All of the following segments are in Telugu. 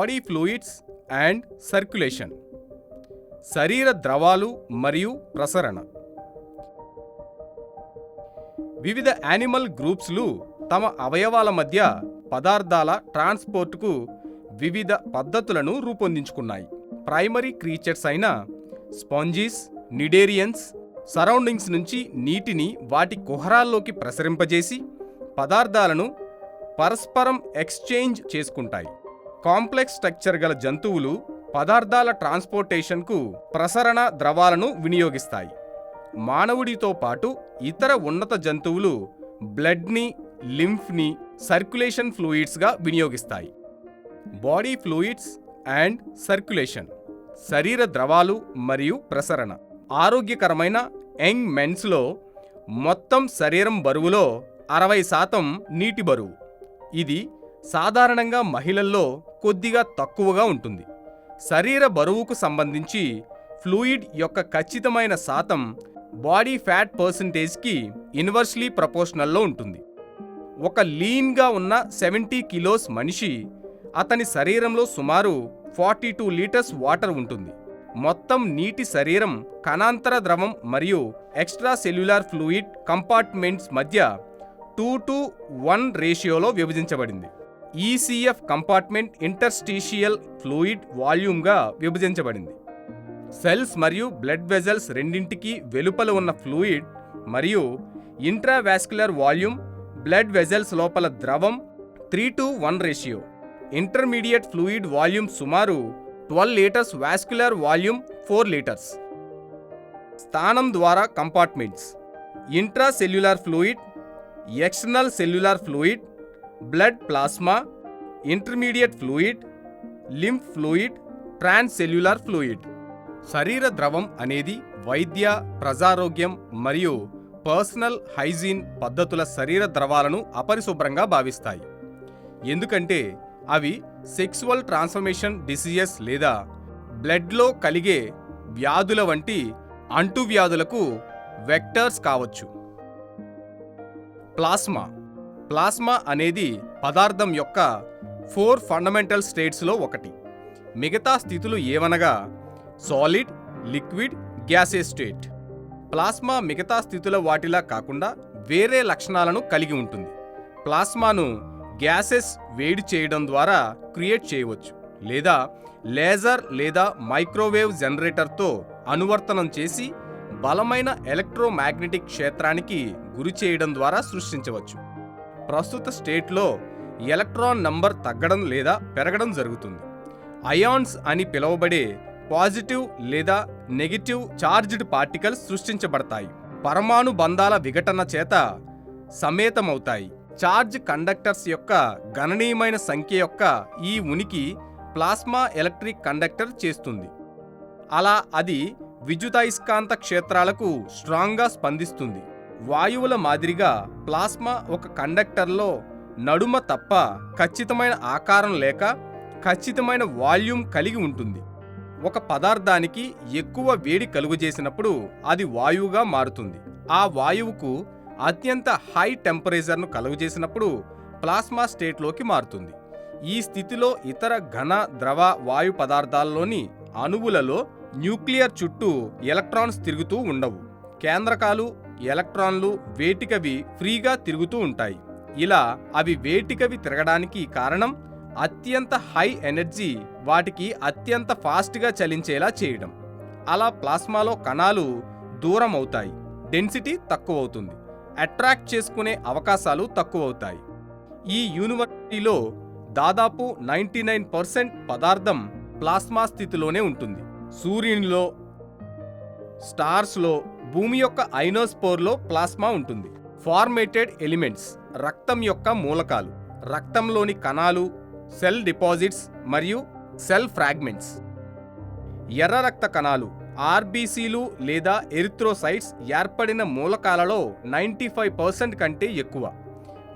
బాడీ ఫ్లూయిడ్స్ అండ్ సర్క్యులేషన్, శరీర ద్రవాలు మరియు ప్రసరణ. వివిధ యానిమల్ గ్రూప్స్లు తమ అవయవాల మధ్య పదార్థాల ట్రాన్స్పోర్ట్కు వివిధ పద్ధతులను రూపొందించుకున్నాయి. ప్రైమరీ క్రీచర్స్ అయిన స్పాంజీస్, నిడేరియన్స్ సరౌండింగ్స్ నుంచి నీటిని వాటి కుహరాల్లోకి ప్రసరింపజేసి పదార్థాలను పరస్పరం ఎక్స్చేంజ్ చేసుకుంటాయి. కాంప్లెక్స్ స్ట్రక్చర్ గల జంతువులు పదార్థాల ట్రాన్స్పోర్టేషన్కు ప్రసరణ ద్రవాలను వినియోగిస్తాయి. మానవుడితో పాటు ఇతర ఉన్నత జంతువులు బ్లడ్ని, లింఫ్ని సర్క్యులేషన్ ఫ్లూయిడ్స్గా వినియోగిస్తాయి. బాడీ ఫ్లూయిడ్స్ అండ్ సర్క్యులేషన్, శరీర ద్రవాలు మరియు ప్రసరణ. ఆరోగ్యకరమైన యంగ్ మెన్స్లో మొత్తం శరీరం బరువులో 60% నీటి బరువు. ఇది సాధారణంగా మహిళల్లో కొద్దిగా తక్కువగా ఉంటుంది. శరీర బరువుకు సంబంధించి ఫ్లూయిడ్ యొక్క ఖచ్చితమైన శాతం బాడీ ఫ్యాట్ పర్సంటేజ్కి ఇన్వర్స్లీ ప్రపోర్షనల్లో ఉంటుంది. ఒక లీన్గా ఉన్న 70 కిలోస్ మనిషి, అతని శరీరంలో సుమారు 42 లీటర్స్ వాటర్ ఉంటుంది. మొత్తం నీటి శరీరం కణాంతర ద్రవం మరియు ఎక్స్ట్రా సెల్యులార్ ఫ్లూయిడ్ కంపార్ట్మెంట్స్ మధ్య 2:1 రేషియోలో విభజించబడింది. ఈసీఎఫ్ కంపార్ట్మెంట్ ఇంటర్స్టీషియల్ ఫ్లూయిడ్ వాల్యూమ్గా విభజించబడింది. సెల్స్ మరియు బ్లడ్ వెజల్స్ రెండింటికి వెలుపల ఉన్న ఫ్లూయిడ్ మరియు ఇంట్రావాస్కులర్ వాల్యూమ్, బ్లడ్ వెజల్స్ లోపల ద్రవం 3:1 రేషియో. ఇంటర్మీడియట్ ఫ్లూయిడ్ వాల్యూమ్ సుమారు 12 లీటర్స్, వాస్కులర్ వాల్యూమ్ 4 లీటర్స్. స్థానం ద్వారా compartments: intracellular fluid, external cellular fluid, blood plasma, intermediate fluid, lymph fluid, transcellular fluid. శరీర ద్రవం అనేది వైద్య, ప్రజారోగ్యం మరియు పర్సనల్ హైజీన్ పద్ధతుల శరీర ద్రవాలను అపరిశుభ్రంగా భావిస్తాయి. ఎందుకంటే అవి సెక్సువల్ ట్రాన్స్ఫర్మేషన్ డిసీజెస్ లేదా బ్లడ్లో కలిగే వ్యాధుల వంటి అంటువ్యాధులకు వెక్టర్స్ కావచ్చు. ప్లాస్మా. ప్లాస్మా అనేది పదార్థం యొక్క 4 ఫండమెంటల్ స్టేట్స్లో ఒకటి. మిగతా స్థితులు ఏవనగా solid, liquid, gases state. Plasma మిగతా స్థితుల వాటిలా కాకుండా వేరే లక్షణాలను కలిగి ఉంటుంది. ప్లాస్మాను గ్యాసెస్ వేడి చేయడం ద్వారా క్రియేట్ చేయవచ్చు, లేదా లేజర్ లేదా మైక్రోవేవ్ జనరేటర్తో అనువర్తనం చేసి బలమైన ఎలక్ట్రోమాగ్నెటిక్ క్షేత్రానికి గురి చేయడం ద్వారా సృష్టించవచ్చు. ప్రస్తుత స్టేట్లో ఎలక్ట్రాన్ నంబర్ తగ్గడం లేదా పెరగడం జరుగుతుంది. అయాన్స్ అని పిలువబడే పాజిటివ్ లేదా నెగటివ్ చార్జ్డ్ పార్టికల్స్ సృష్టించబడతాయి. పరమాణు బంధాల విఘటన చేత సమేతమవుతాయి. చార్జ్ కండక్టర్స్ యొక్క గణనీయమైన సంఖ్య యొక్క ఈ ఉనికి ప్లాస్మా ఎలక్ట్రిక్ కండక్టర్ చేస్తుంది. అలా అది విద్యుదయస్కాంత క్షేత్రాలకు స్ట్రాంగ్గా స్పందిస్తుంది. వాయువుల మాదిరిగా ప్లాస్మా ఒక కండక్టర్లో నడుమ తప్ప ఖచ్చితమైన ఆకారం లేక ఖచ్చితమైన వాల్యూమ్ కలిగి ఉంటుంది. ఒక పదార్థానికి ఎక్కువ వేడి కలుగజేసినప్పుడు అది వాయువుగా మారుతుంది. ఆ వాయువుకు అత్యంత హై టెంపరేచర్ను కలుగజేసినప్పుడు ప్లాస్మా స్టేట్లోకి మారుతుంది. ఈ స్థితిలో ఇతర ఘన, ద్రవ, వాయు పదార్థాల్లోని అణువులలో న్యూక్లియర్ చుట్టూ ఎలక్ట్రాన్స్ తిరుగుతూ ఉండవు. కేంద్రకాలు, ఎలక్ట్రాన్లు వేటికవి ఫ్రీగా తిరుగుతూ ఉంటాయి. ఇలా అవి వేటికవి తిరగడానికి కారణం అత్యంత హై ఎనర్జీ వాటికి అత్యంత ఫాస్ట్గా చలించేలా చేయడం. అలా ప్లాస్మాలో కణాలు దూరం అవుతాయి, డెన్సిటీ తక్కువ అవుతుంది, అట్రాక్ట్ చేసుకునే అవకాశాలు తక్కువ అవుతాయి. ఈ యూనివర్సిటీలో దాదాపు 99% పదార్థం ప్లాస్మా స్థితిలోనే ఉంటుంది. సూర్యునిలో, స్టార్స్లో, భూమి యొక్క ఐనోస్పోర్లో ప్లాస్మా ఉంటుంది. ఫార్మేటెడ్ ఎలిమెంట్స్, రక్తం యొక్క మూలకాలు, రక్తంలోని కణాలు, సెల్ డిపాజిట్స్ మరియు సెల్ ఫ్రాగ్మెంట్స్. ఎర్ర రక్త కణాలు, ఆర్బీసీలు లేదా ఎరిథ్రోసైట్స్ ఏర్పడిన మూలకాలలో 95% కంటే ఎక్కువ.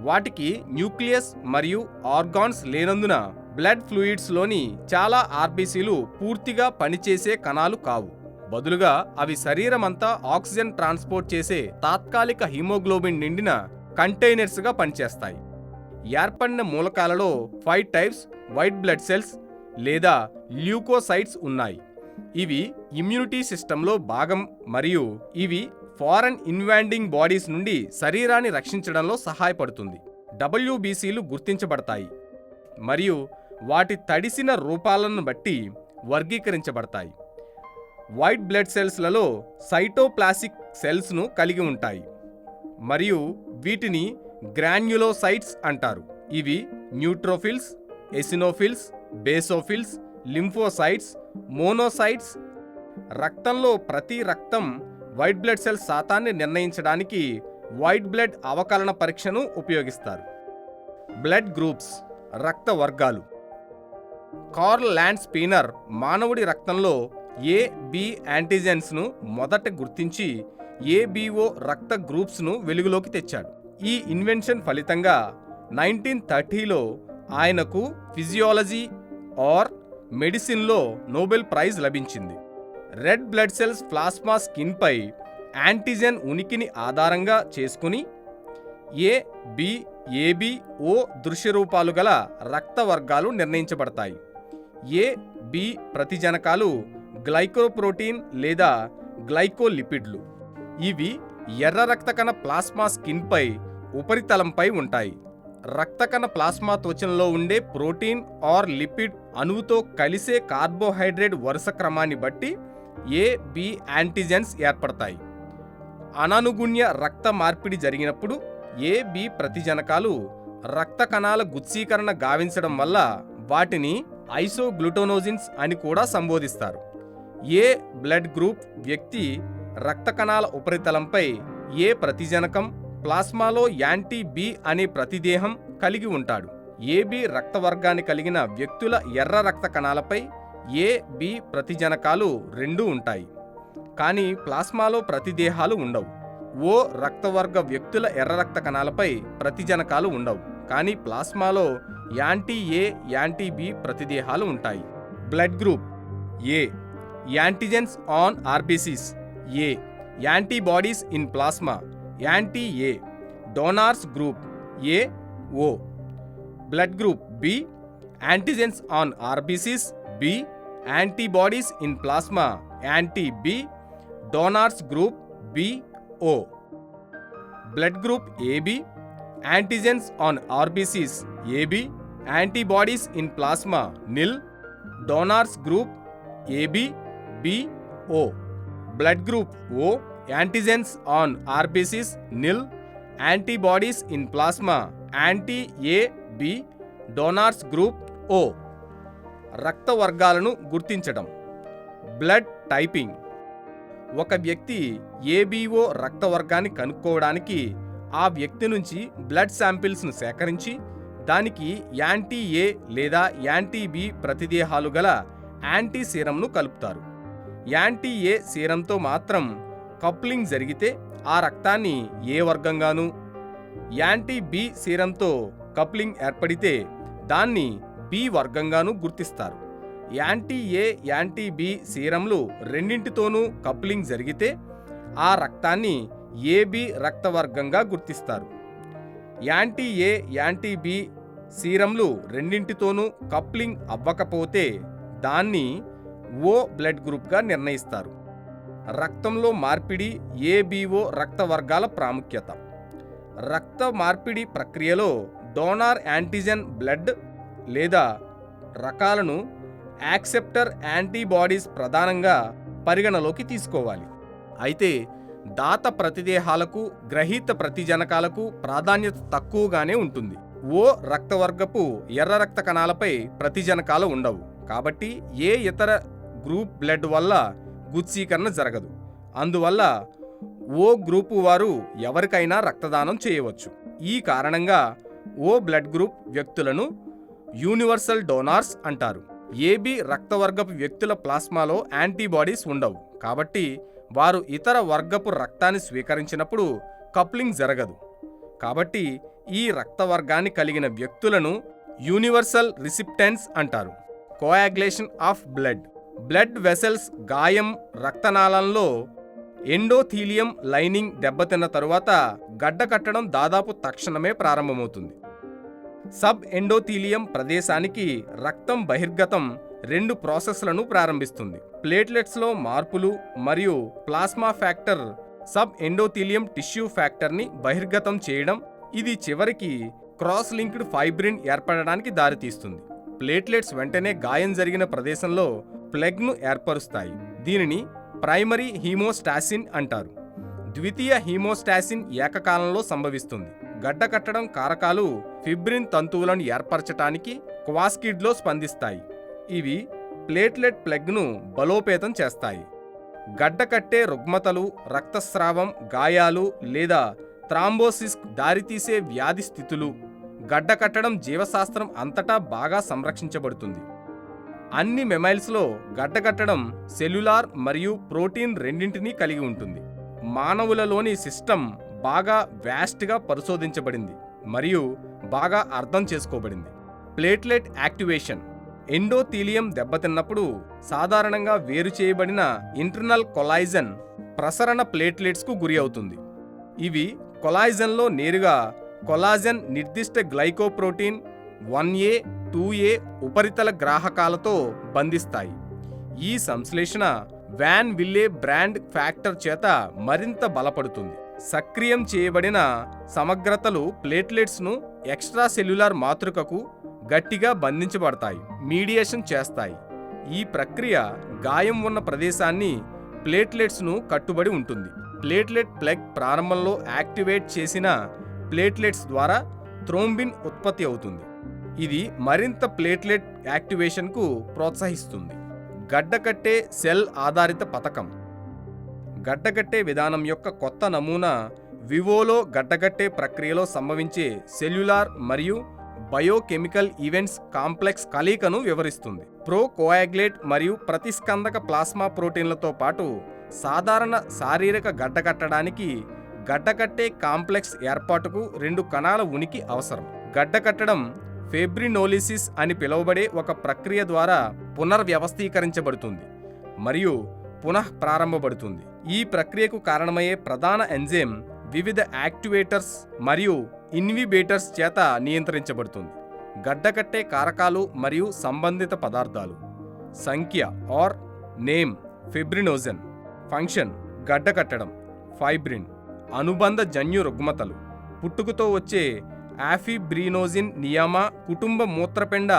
వాటికి న్యూక్లియస్ మరియు ఆర్గాన్స్ లేనందున బ్లడ్ ఫ్లూయిడ్స్లోని చాలా ఆర్బీసీలు పూర్తిగా పనిచేసే కణాలు కావు. బదులుగా అవి శరీరమంతా ఆక్సిజన్ ట్రాన్స్పోర్ట్ చేసే తాత్కాలిక హిమోగ్లోబిన్ నిండిన కంటైనర్స్గా పనిచేస్తాయి. ఏర్పడిన మూలకాలలో 5 టైప్స్ వైట్ బ్లడ్ సెల్స్, లేదా ల్యూకోసైట్స్ ఉన్నాయి. ఇవి ఇమ్యూనిటీ సిస్టంలో భాగం మరియు ఇవి ఫారెన్ ఇన్వాడింగ్ బాడీస్ నుండి శరీరాన్ని రక్షించడంలో సహాయపడుతుంది. WBCలు గుర్తించబడతాయి మరియు వాటి తడిసిన రూపాలను బట్టి వర్గీకరించబడతాయి. వైట్ బ్లడ్ సెల్స్లలో సైటోప్లాసిక్ సెల్స్ను కలిగి ఉంటాయి మరియు వీటిని గ్రాన్యులోసైట్స్ అంటారు. ఇవి neutrophils, eosinophils, basophils, lymphocytes, monocytes. రక్తంలో ప్రతి రక్తం వైట్ బ్లడ్ సెల్స్ శాతాన్ని నిర్ణయించడానికి వైట్ బ్లడ్ అవకలన పరీక్షను ఉపయోగిస్తారు. బ్లడ్ గ్రూప్స్, రక్త వర్గాలు. కార్ల్ ల్యాండ్ స్పీనర్ మానవుడి రక్తంలో AB యాంటీజెన్స్ను మొదట గుర్తించి ABO రక్త గ్రూప్స్ను వెలుగులోకి తెచ్చాడు. ఈ ఇన్వెన్షన్ ఫలితంగా 1930లో ఆయనకు ఫిజియాలజీ ఆర్ మెడిసిన్లో నోబెల్ ప్రైజ్ లభించింది. రెడ్ బ్లడ్ సెల్స్ ప్లాస్మా స్కిన్పై యాంటీజెన్ ఉనికిని ఆధారంగా చేసుకుని AB, O దృశ్యరూపాలు గల రక్త వర్గాలు నిర్ణయించబడతాయి. AB ప్రతిజనకాలు గ్లైకోప్రోటీన్ లేదా గ్లైకోలిపిడ్లు. ఇవి ఎర్ర రక్తకణ ప్లాస్మా స్కిన్పై ఉపరితలంపై ఉంటాయి. రక్తకణ ప్లాస్మా త్వచంలో ఉండే ప్రోటీన్ ఆర్ లిపిడ్ అణువుతో కలిసే కార్బోహైడ్రేట్ వరుస క్రమాన్ని బట్టి AB యాంటీజెన్స్ ఏర్పడతాయి. అననుగుణ్య రక్త మార్పిడి జరిగినప్పుడు AB ప్రతిజనకాలు రక్త కణాల గుచ్చీకరణ గావించడం వల్ల వాటిని ఐసోగ్లూటోనోజిన్స్ అని కూడా సంబోధిస్తారు. ఏ బ్లడ్ గ్రూప్ వ్యక్తి రక్త కణాల ఉపరితలంపై ఏ ప్రతిజనకం, ప్లాస్మాలో యాంటీ B అనే ప్రతిదేహం కలిగి ఉంటాడు. AB రక్త వర్గాన్ని కలిగిన వ్యక్తుల ఎర్ర రక్త కణాలపై AB ప్రతిజనకాలు రెండూ ఉంటాయి, కానీ ప్లాస్మాలో ప్రతిదేహాలు ఉండవు. O రక్తవర్గ వ్యక్తుల ఎర్ర రక్త కణాలపై ప్రతిజనకాలు ఉండవు, కానీ ప్లాస్మాలో యాంటీ A, యాంటీ B ప్రతిదేహాలు ఉంటాయి. Blood group A. Antigens on RBCs. A. Antibodies in plasma. Anti A. Donors group A, O. Blood group B. Antigens on RBCs. B. Antibodies in plasma. Anti B. Donors group B, O. Blood group AB. Antigens on RBCs. AB. Antibodies in plasma. NIL. Donors group AB, B, O. Blood group O. Antigens on RBCs. NIL. Antibodies in plasma. Anti A, B. Donors group O. రక్త వర్గాలను గుర్తించడం. Blood typing. ఒక వ్యక్తి ABO రక్త వర్గాన్ని కనుక్కోవడానికి ఆ వ్యక్తి నుంచి బ్లడ్ శాంపిల్స్ను సేకరించి దానికి యాంటీ A లేదా యాంటీ B ప్రతిదేహాలు గల యాంటీ సీరంను కలుపుతారు. యాంటీ A సీరంతో మాత్రం కప్లింగ్ జరిగితే ఆ రక్తాన్ని A వర్గంగాను, యాంటీ B సీరంతో కప్లింగ్ ఏర్పడితే దాన్ని B వర్గంగాను గుర్తిస్తారు. యాంటీ A, యాంటీ B సీరంలు రెండింటితోనూ కప్లింగ్ జరిగితే ఆ రక్తాన్ని AB రక్తవర్గంగా గుర్తిస్తారు. యాంటీ A, యాంటీ B సీరంలు రెండింటితోనూ కప్లింగ్ అవ్వకపోతే దాన్ని O బ్లడ్ గ్రూప్గా నిర్ణయిస్తారు. రక్తంలో మార్పిడి ABO రక్త వర్గాల ప్రాముఖ్యత. రక్త మార్పిడి ప్రక్రియలో డోనార్ యాంటీజెన్ బ్లడ్ లేదా రకాలను యాక్సెప్టర్ యాంటీబాడీస్ ప్రధానంగా పరిగణలోకి తీసుకోవాలి. అయితే దాత ప్రతిదేహాలకు, గ్రహీత ప్రతిజనకాలకు ప్రాధాన్యత తక్కువగానే ఉంటుంది. O రక్తవర్గపు ఎర్ర రక్త కణాలపై ప్రతిజనకాలు ఉండవు, కాబట్టి ఏ ఇతర గ్రూప్ బ్లడ్ వల్ల గుచ్చీకరణ జరగదు. అందువల్ల O గ్రూపు వారు ఎవరికైనా రక్తదానం చేయవచ్చు. ఈ కారణంగా O బ్లడ్ గ్రూప్ వ్యక్తులను యూనివర్సల్ డోనార్స్ అంటారు. AB రక్తవర్గపు వ్యక్తుల ప్లాస్మాలో యాంటీబాడీస్ ఉండవు, కాబట్టి వారు ఇతర వర్గపు రక్తాన్ని స్వీకరించినప్పుడు కప్లింగ్ జరగదు. కాబట్టి ఈ రక్తవర్గాన్ని కలిగిన వ్యక్తులను యూనివర్సల్ రిసిప్టెంట్స్ అంటారు. Coagulation of blood. Blood vessels గాయం, రక్తనాళంలో ఎండోథీలియం లైనింగ్ దెబ్బతిన్న తరువాత గడ్డ కట్టడం దాదాపు తక్షణమే ప్రారంభమవుతుంది. సబ్ ఎండోథీలియం ప్రదేశానికి రక్తం బహిర్గతం 2 ప్రాసెస్లను ప్రారంభిస్తుంది. ప్లేట్లెట్స్లో మార్పులు మరియు plasma factor sub endothelium tissue ఫ్యాక్టర్ని బహిర్గతం చేయడం, ఇది చివరికి క్రాస్ లింక్డ్ ఫైబ్రిన్ ఏర్పడడానికి దారితీస్తుంది. ప్లేట్లెట్స్ వెంటనే గాయం జరిగిన ప్రదేశంలో ప్లగ్ను ఏర్పరుస్తాయి. దీనిని ప్రైమరీ హీమోస్టాసిన్ అంటారు. ద్వితీయ హీమోస్టాసిన్ ఏకకాలంలో సంభవిస్తుంది. గడ్డకట్టడం కారకాలు ఫిబ్రిన్ తంతువులను ఏర్పరచటానికి క్వాస్కిడ్లో స్పందిస్తాయి. ఇవి ప్లేట్లెట్ ప్లగ్ను బలోపేతం చేస్తాయి. గడ్డకట్టే రుగ్మతలు, రక్తస్రావం, గాయాలు లేదా థ్రాంబోసిస్కు దారితీసే వ్యాధి స్థితులు. గడ్డకట్టడం జీవశాస్త్రం అంతటా బాగా సంరక్షించబడుతుంది. అన్ని మెమైల్స్లో గడ్డకట్టడం సెల్యులార్ మరియు ప్రోటీన్ రెండింటినీ కలిగి ఉంటుంది. మానవులలోని సిస్టమ్ బాగా వ్యాస్ట్గా పరిశోధించబడింది మరియు బాగా అర్థం చేసుకోబడింది. Platelet activation. ఎండోథీలియం దెబ్బతిన్నప్పుడు సాధారణంగా వేరు చేయబడిన ఇంటర్నల్ కొలాయిజన్ ప్రసరణ ప్లేట్లెట్స్కు గురి అవుతుంది. ఇవి కొలాయిజన్లో నేరుగా కొలాజన్ నిర్దిష్ట గ్లైకోప్రోటీన్ 1A, 2A ఉపరితల గ్రాహకాలతో బంధిస్తాయి. ఈ సంశ్లేషణ వాన్ విల్లే బ్రాండ్ ఫ్యాక్టర్ చేత మరింత బలపడుతుంది. సక్రియం చేయబడిన సమగ్రతలు ప్లేట్లెట్స్ను ఎక్స్ట్రా సెల్యులార్ మాతృకకు గట్టిగా బంధించబడతాయి, మీడియేషన్ చేస్తాయి. ఈ ప్రక్రియ గాయం ఉన్న ప్రదేశాన్ని ప్లేట్లెట్స్ను కట్టుబడి ఉంటుంది. ప్లేట్లెట్ ప్లగ్ ప్రారంభంలో యాక్టివేట్ చేసిన ప్లేట్లెట్స్ ద్వారా థ్రోంబిన్ ఉత్పత్తి అవుతుంది. ఇది మరింత ప్లేట్లెట్ యాక్టివేషన్కు ప్రోత్సహిస్తుంది. గడ్డకట్టే సెల్ ఆధారిత పథకం. గడ్డకట్టే విధానం యొక్క కొత్త నమూనా వివోలో గడ్డకట్టే ప్రక్రియలో సంభవించే సెల్యులార్ మరియు బయోకెమికల్ ఈవెంట్స్ కాంప్లెక్స్ కలయికను వివరిస్తుంది. ప్రోకోయాగ్లేట్ మరియు ప్రతిస్కందక ప్లాస్మా ప్రోటీన్లతో పాటు సాధారణ శారీరక గడ్డకట్టడానికి గడ్డకట్టే కాంప్లెక్స్ ఏర్పాటుకు 2 కణాల ఉనికి అవసరం. గడ్డకట్టడం ఫెబ్రినోలిసిస్ అని పిలువబడే ఒక ప్రక్రియ ద్వారా పునర్వ్యవస్థీకరించబడుతుంది మరియు పునః ప్రారంభపడుతుంది. ఈ ప్రక్రియకు కారణమయ్యే ప్రధాన ఎంజైమ్ వివిధ యాక్టివేటర్స్ మరియు ఇన్హిబిటర్స్ చేత నియంత్రించబడుతుంది. గడ్డకట్టే కారకాలు మరియు సంబంధిత పదార్థాలు. సంఖ్య ఆర్ నేమ్ ఫిబ్రినోజన్. ఫంక్షన్ గడ్డకట్టడం. ఫైబ్రిన్ అనుబంధ జన్యు రుగ్మతలు. పుట్టుకతో వచ్చే ఆఫిబ్రినోజిన్ నియామ కుటుంబ మూత్రపిండ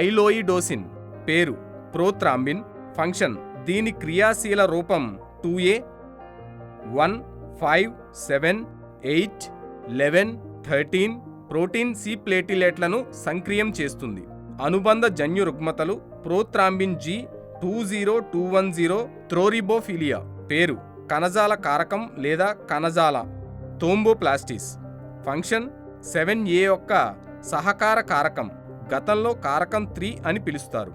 ఐలోయిడోసిన్. పేరు ప్రోథ్రాంబిన్. ఫంక్షన్ దీని క్రియాశీల రూపం 2A 1, 5, 7, 8, 11, 13 ప్రోటీన్ సి ప్లేటిలెట్లను సంక్రియం చేస్తుంది. అనుబంధ జన్యు రుగ్మతలు ప్రోథ్రాంబిన్ G 20210 థ్రోరిబోఫిలియా. పేరు కణజాల కారకం లేదా కణజాల థ్రోంబోప్లాస్టిస్. ఫంక్షన్ 7A యొక్క సహకార కారకం. గతంలో కారకం 3 అని పిలుస్తారు.